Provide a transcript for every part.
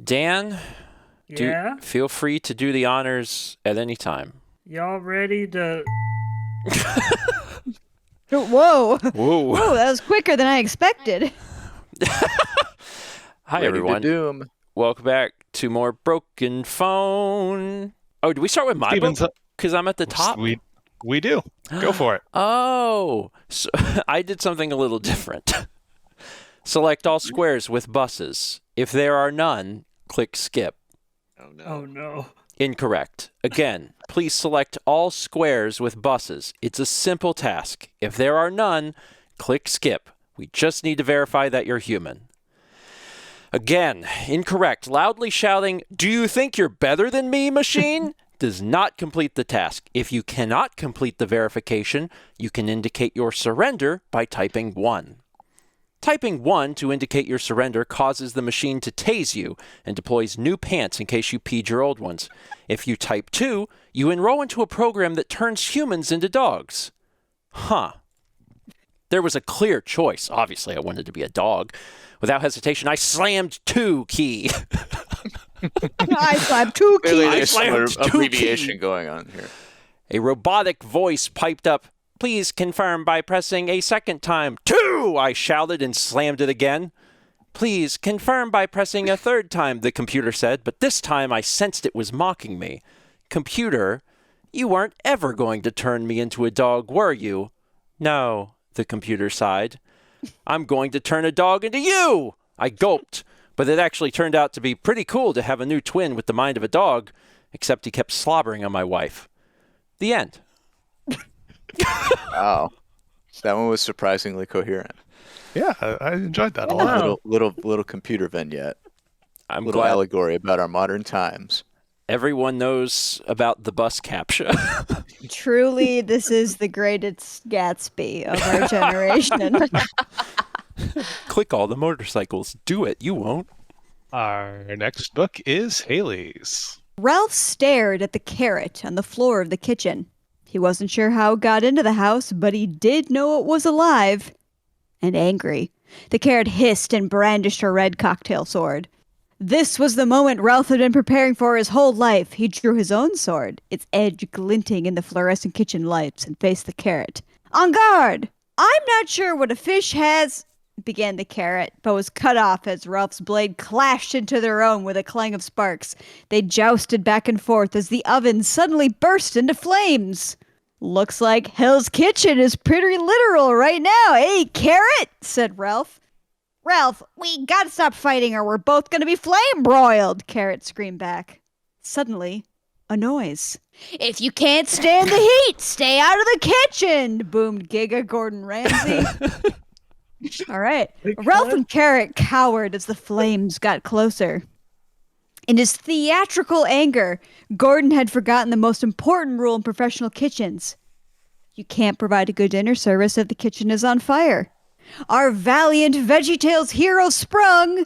Dan, Yeah? feel free to do the honors at any time. Y'all ready to... Whoa. Whoa. Whoa, that was quicker than I expected. Hi, Ready everyone. to doom. Welcome back to more Broken Phone. Oh, do we start with my book? Because I'm at the top? We do. Go for it. Oh, so I did something a little different. Select all squares with buses. If there are none, click skip. Oh, no. Oh, no. Incorrect. Again, please select all squares with buses. It's a simple task. If there are none, click skip. We just need to verify that you're human. Again, incorrect. Loudly shouting, "Do you think you're better than me, machine?" does not complete the task. If you cannot complete the verification, you can indicate your surrender by typing 1. Typing 1 to indicate your surrender causes the machine to tase you and deploys new pants in case you peed your old ones. If you type 2, you enroll into a program that turns humans into dogs. Huh. There was a clear choice. Obviously, I wanted to be a dog. Without hesitation, I slammed 2 key. I slammed 2 keys. Clearly there's some slammed 2 abbreviation key. going on here. A robotic voice piped up, "Please confirm by pressing a second time." 2! I shouted and slammed it again. "Please confirm by pressing a third time," the computer said, but this time I sensed it was mocking me. "Computer, you weren't ever going to turn me into a dog, were you?" "No," the computer sighed. "I'm going to turn a dog into you!" I gulped, but it actually turned out to be pretty cool to have a new twin with the mind of a dog, except he kept slobbering on my wife. The end. Wow. That one was surprisingly coherent. Yeah, I enjoyed that a lot. Wow. Little computer vignette. I'm Little glad allegory about our modern times. everyone knows about the bus captcha. Truly, this is the greatest Gatsby of our generation. Click all the motorcycles. Do it. You won't. Our next book is Hayley's. Ralph stared at the carrot on the floor of the kitchen. He wasn't sure how it got into the house, but he did know it was alive and angry. The carrot hissed and brandished a red cocktail sword. This was the moment Ralph had been preparing for his whole life. He drew his own sword, its edge glinting in the fluorescent kitchen lights, and faced the carrot. "En garde! I'm not sure what a fish has," began the carrot, but was cut off as Ralph's blade clashed into their own with a clang of sparks. They jousted back and forth as the oven suddenly burst into flames. "Looks like Hell's Kitchen is pretty literal right now, eh, carrot?" said Ralph. "Ralph, we gotta stop fighting or we're both gonna be flame broiled," Carrot screamed back. Suddenly, a noise. "If you can't stand the heat, stay out of the kitchen," boomed Giga Gordon Ramsay. All right. Ralph and Carrot cowered as the flames got closer. In his theatrical anger, Gordon had forgotten the most important rule in professional kitchens. You can't provide a good dinner service if the kitchen is on fire. Our valiant VeggieTales hero sprung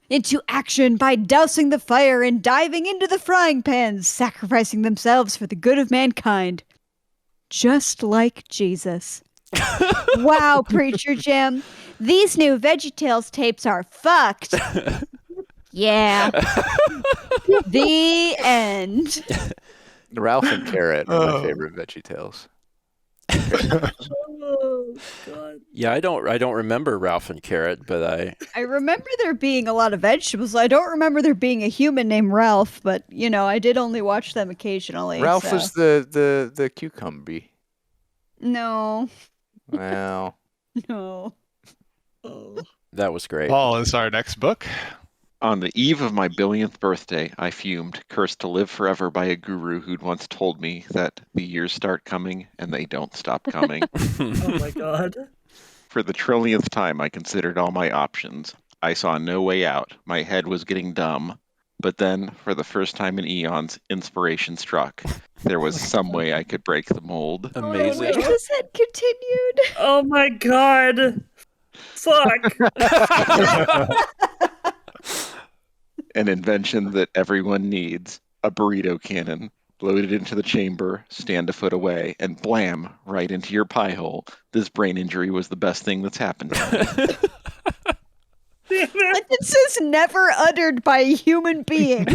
into action by dousing the fire and diving into the frying pans, sacrificing themselves for the good of mankind. Just like Jesus. Wow, Preacher Jim. These new VeggieTales tapes are fucked. Yeah. The end. Ralph and Carrot are my favorite VeggieTales. Oh, God. Yeah, I don't remember Ralph and Carrot, but I remember there being a lot of vegetables. I don't remember there being a human named Ralph, but, I did only watch them occasionally. Ralph so. was the cucumber. No. Well, No. Oh. that was great. Paul is our next book. On the eve of my billionth birthday, I fumed, cursed to live forever by a guru who'd once told me that the years start coming and they don't stop coming. Oh, my God. For the trillionth time, I considered all my options. I saw no way out. My head was getting dumb. But then, for the first time in eons, inspiration struck. There was some way I could break the mold. Amazing. Wish this had continued. Oh, my God. Fuck. An invention that everyone needs. A burrito cannon. Load it into the chamber, stand a foot away, and blam, right into your pie hole. This brain injury was the best thing that's happened to me. Damn it. Sentences never uttered by a human being.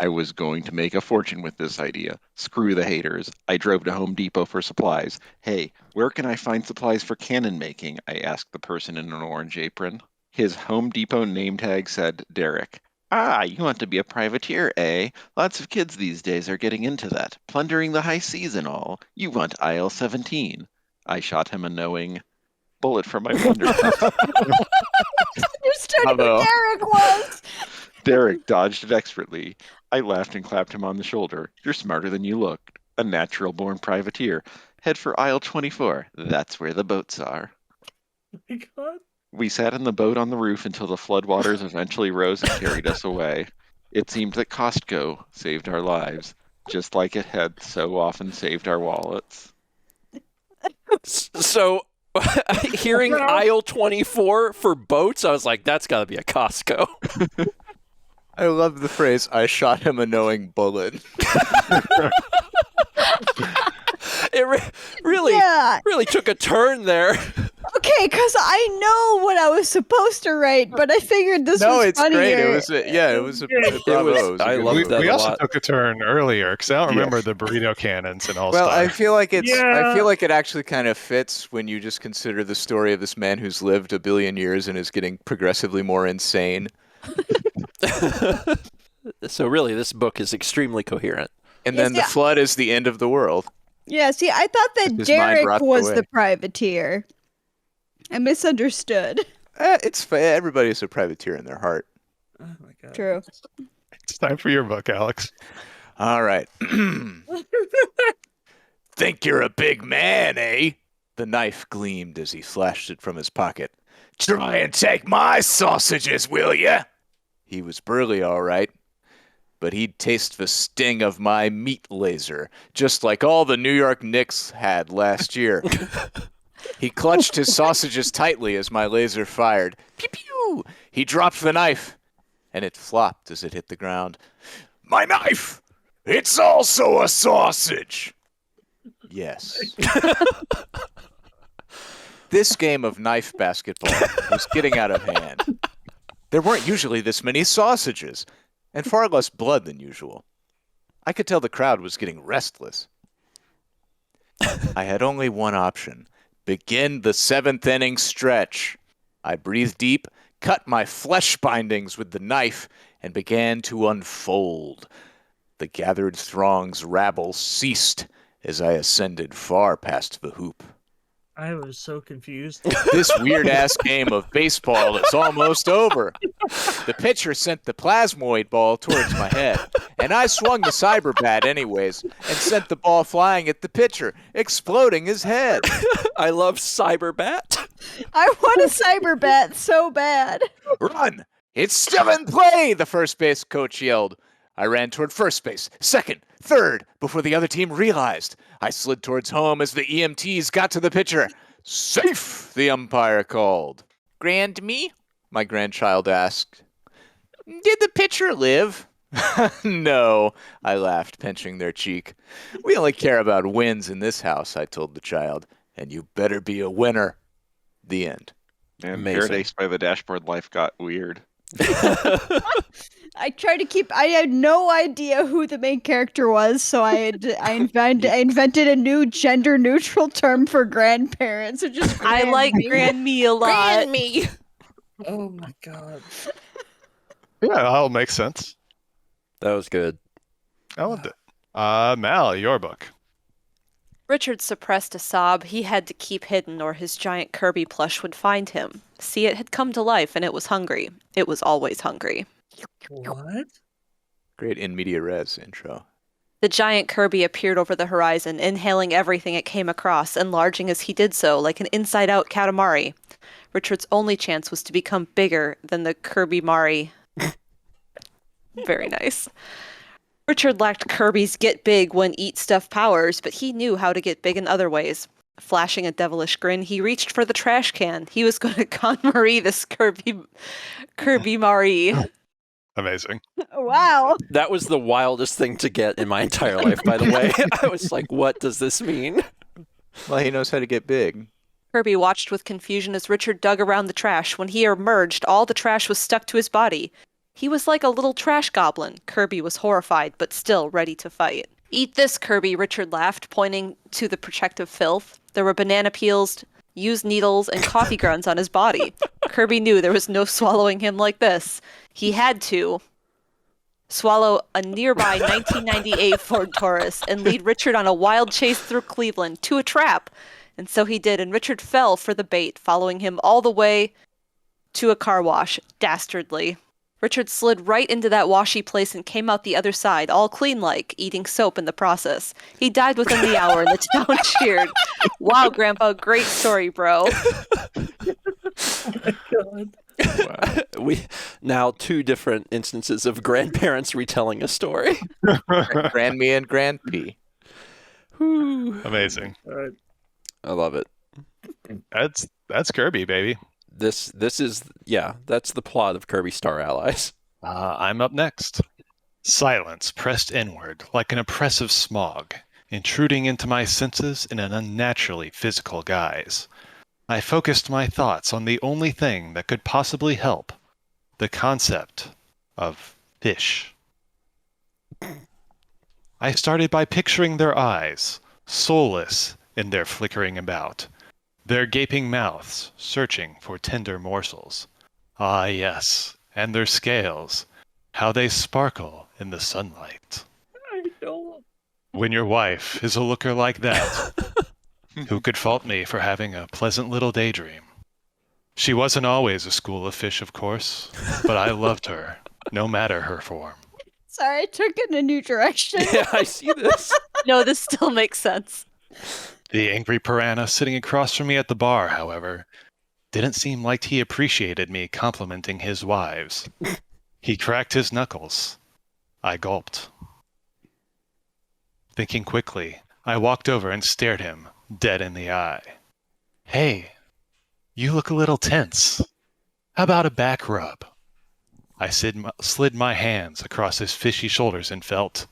I was going to make a fortune with this idea. Screw the haters. I drove to Home Depot for supplies. Hey, where can I find supplies for cannon making? I asked the person in an orange apron. His Home Depot name tag said Derek. Ah, you want to be a privateer, eh? Lots of kids these days are getting into that, plundering the high seas and all. You want aisle 17. I shot him a knowing bullet from my wonder cup. Understood who Bravo. Derek was. Derek dodged it expertly. I laughed and clapped him on the shoulder. You're smarter than you look. A natural-born privateer. Head for aisle 24. That's where the boats are. Oh my god. We sat in the boat on the roof until the floodwaters eventually rose and carried us away. It seemed that Costco saved our lives, just like it had so often saved our wallets. So, hearing aisle 24 for boats, I was like, that's got to be a Costco. I love the phrase, I shot him a knowing bullet. It really took a turn there. Okay, because I know what I was supposed to write, but I figured this No, was it's funnier. great. It was a bravo. It was a I good loved move. that We a also lot. took a turn earlier because I don't Yes. remember the burrito cannons and all Well, I stuff. feel like I Yeah. feel like it actually kind of fits when you just consider the story of this man who's lived a billion years and is getting progressively more insane. So really, this book is extremely coherent. And Yes, then the yeah. flood is the end of the world. Yeah, see, I thought that His mind Derek rots was away. the privateer. I misunderstood. It's everybody's a privateer in their heart. Oh my god. True. It's time for your book, Alex. All right. Think you're a big man, eh? The knife gleamed as he flashed it from his pocket. Try and take my sausages, will ya? He was burly, all right, but he'd taste the sting of my meat laser, just like all the New York Knicks had last year. He clutched his sausages tightly as my laser fired. Pew pew! He dropped the knife, and it flopped as it hit the ground. My knife! It's also a sausage! Yes. This game of knife basketball was getting out of hand. There weren't usually this many sausages, and far less blood than usual. I could tell the crowd was getting restless. I had only one option. Begin the 7th inning stretch. I breathed deep, cut my flesh bindings with the knife, and began to unfold. The gathered throng's rabble ceased as I ascended far past the hoop. I was so confused. This weird-ass game of baseball is almost over. The pitcher sent the plasmoid ball towards my head, and I swung the cyber bat anyways and sent the ball flying at the pitcher, exploding his head. I love Cyberbat. I want a cyber bat so bad. Run! It's still in play, the first base coach yelled. I ran toward first base, second, third, before the other team realized. I slid towards home as the EMTs got to the pitcher. Safe, the umpire called. Grand me? My grandchild asked. Did the pitcher live? No, I laughed, pinching their cheek. We only care about wins in this house, I told the child, and you better be a winner. The end. And Amazing. Paradise by the Dashboard life got weird. I tried to keep. I had no idea who the main character was, so I invented a new gender-neutral term for grandparents, which is I like grandme. Grand Me a lot. me. Oh my god. Yeah, that'll make sense. That was good. I loved it. Mal, your book. Richard suppressed a sob he had to keep hidden or his giant Kirby plush would find him. See, it had come to life and it was hungry. It was always hungry. What? Great in media res intro. The giant Kirby appeared over the horizon, inhaling everything it came across, enlarging as he did so, like an inside-out Katamari. Richard's only chance was to become bigger than the Kirby Mari. Very nice. Richard lacked Kirby's get big when eat stuff powers, but he knew how to get big in other ways. Flashing a devilish grin, he reached for the trash can. He was going to KonMari this Kirby Mari. Amazing. Wow. That was the wildest thing to get in my entire life, by the way. I was like, what does this mean? Well, he knows how to get big. Kirby watched with confusion as Richard dug around the trash. When he emerged, all the trash was stuck to his body. He was like a little trash goblin. Kirby was horrified, but still ready to fight. Eat this, Kirby, Richard laughed, pointing to the protective filth. There were banana peels, used needles, and coffee grounds on his body. Kirby knew there was no swallowing him like this. He had to swallow a nearby 1998 Ford Taurus and lead Richard on a wild chase through Cleveland to a trap. And so he did, and Richard fell for the bait, following him all the way to a car wash, dastardly. Richard slid right into that washy place and came out the other side, all clean-like, eating soap in the process. He died within the hour, and the town cheered. Wow, Grandpa, great story, bro. Oh my god. Wow. We now 2 different instances of grandparents retelling a story. Grand me and Grand P. Whew. Amazing. All right. I love it. That's Kirby, baby. This is, yeah, that's the plot of Kirby Star Allies. I'm up next. Silence pressed inward like an oppressive smog, intruding into my senses in an unnaturally physical guise. I focused my thoughts on the only thing that could possibly help, the concept of fish. I started by picturing their eyes, soulless in their flickering about, their gaping mouths searching for tender morsels. Ah, yes, and their scales, how they sparkle in the sunlight. I don't. When your wife is a looker like that, who could fault me for having a pleasant little daydream? She wasn't always a school of fish, of course, but I loved her, no matter her form. Sorry, I took it in a new direction. Yeah, I see this. No, this still makes sense. The angry piranha sitting across from me at the bar, however, didn't seem like he appreciated me complimenting his wives. He cracked his knuckles. I gulped. Thinking quickly, I walked over and stared him dead in the eye. Hey, you look a little tense. How about a back rub? I slid my hands across his fishy shoulders and felt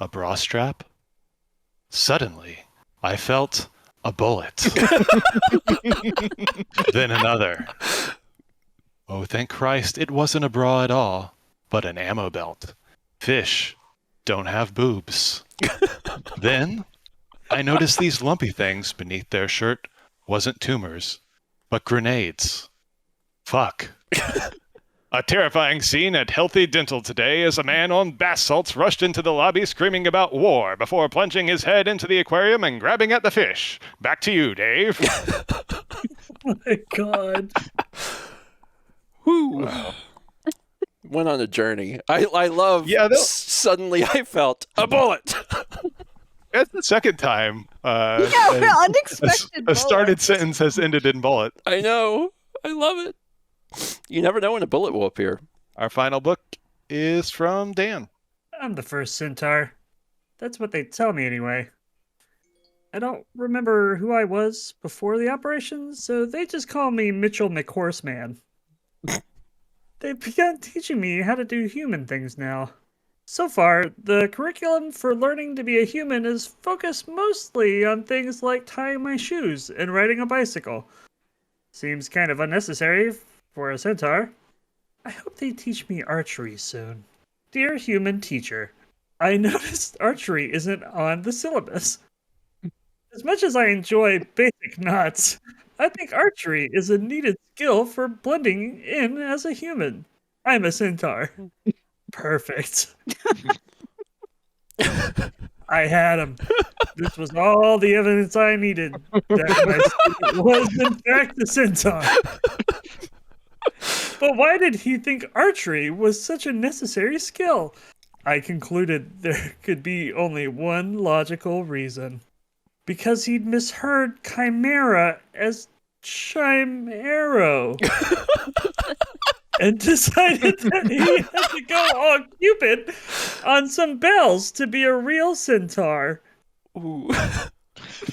a bra strap. Suddenly, I felt a bullet. Then another. Oh, thank Christ, it wasn't a bra at all, but an ammo belt. Fish don't have boobs. Then I noticed these lumpy things beneath their shirt wasn't tumors, but grenades. Fuck. A terrifying scene at Healthy Dental today as a man on bath salts rushed into the lobby screaming about war before plunging his head into the aquarium and grabbing at the fish. Back to you, Dave. Oh my god. Whew. Went on a journey. I love, suddenly I felt a bullet. That's the second time Unexpected. a started bullets. sentence has ended in bullet. I know. I love it. You never know when a bullet will appear. Our final book is from Dan. I'm the first centaur. That's what they tell me anyway. I don't remember who I was before the operation, so they just call me Mitchell McHorseman. They've begun teaching me how to do human things now. So far, the curriculum for learning to be a human is focused mostly on things like tying my shoes and riding a bicycle. Seems kind of unnecessary for a centaur. I hope they teach me archery soon. Dear human teacher, I noticed archery isn't on the syllabus. As much as I enjoy basic knots, I think archery is a needed skill for blending in as a human. I'm a centaur. Perfect. I had him. This was all the evidence I needed that my student was in fact a centaur. But why did he think archery was such a necessary skill? I concluded there could be only one logical reason. Because he'd misheard chimera as chimero. And decided that he had to go all Cupid on some bells to be a real centaur. Ooh.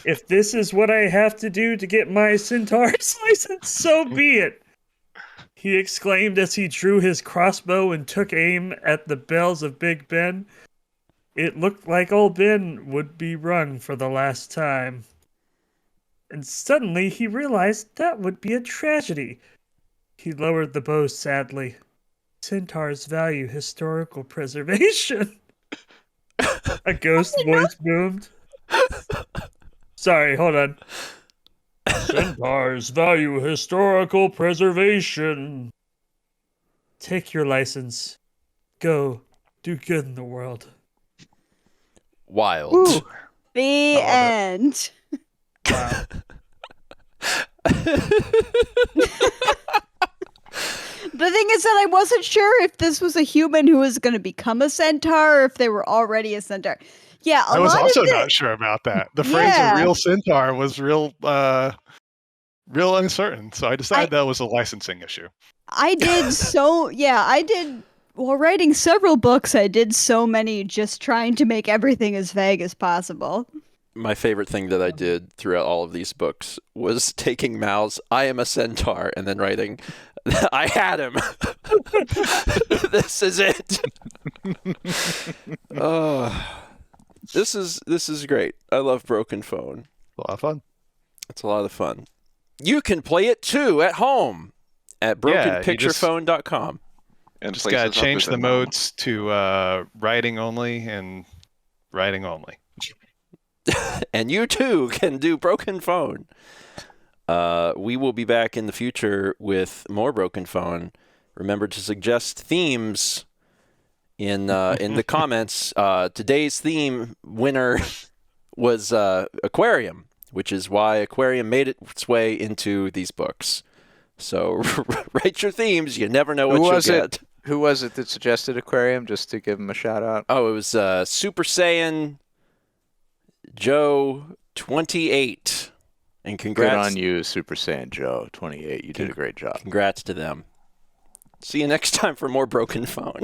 If this is what I have to do to get my centaur's license, so be it. He exclaimed as he drew his crossbow and took aim at the bells of Big Ben. It looked like old Ben would be rung for the last time. And suddenly he realized that would be a tragedy. He lowered the bow sadly. Centaurs value historical preservation. A ghost voice boomed. Sorry, hold on. Centaurs value historical preservation. Take your license. Go. Do good in the world. Wild. Ooh. The I love it. end. Wow. The thing is that I wasn't sure if this was a human who was going to become a centaur or if they were already a centaur. Yeah, I was also not sure about that. The phrase Yeah. "a real centaur" was real uncertain. So I decided that was a licensing issue. I did. While writing several books, I did so many just trying to make everything as vague as possible. My favorite thing that I did throughout all of these books was taking Mal's "I am a centaur" and then writing, "I had him. This is it." This is great. I love Broken Phone. A lot of fun. It's a lot of fun. You can play it too at home at brokenpicturephone.com. And Just gotta places change other the than home. modes to writing only and writing only. And you too can do Broken Phone. We will be back in the future with more Broken Phone. Remember to suggest themes in the comments. Today's theme winner was aquarium, which is why aquarium made its way into these books. So write your themes. You never know what you'll get. Who was it that suggested aquarium? Just to give him a shout out. Oh, it was Super Saiyan Joe 28. And congrats. Good on you, Super Saiyan Joe 28. You did a great job. Congrats to them. See you next time for more Broken Phone.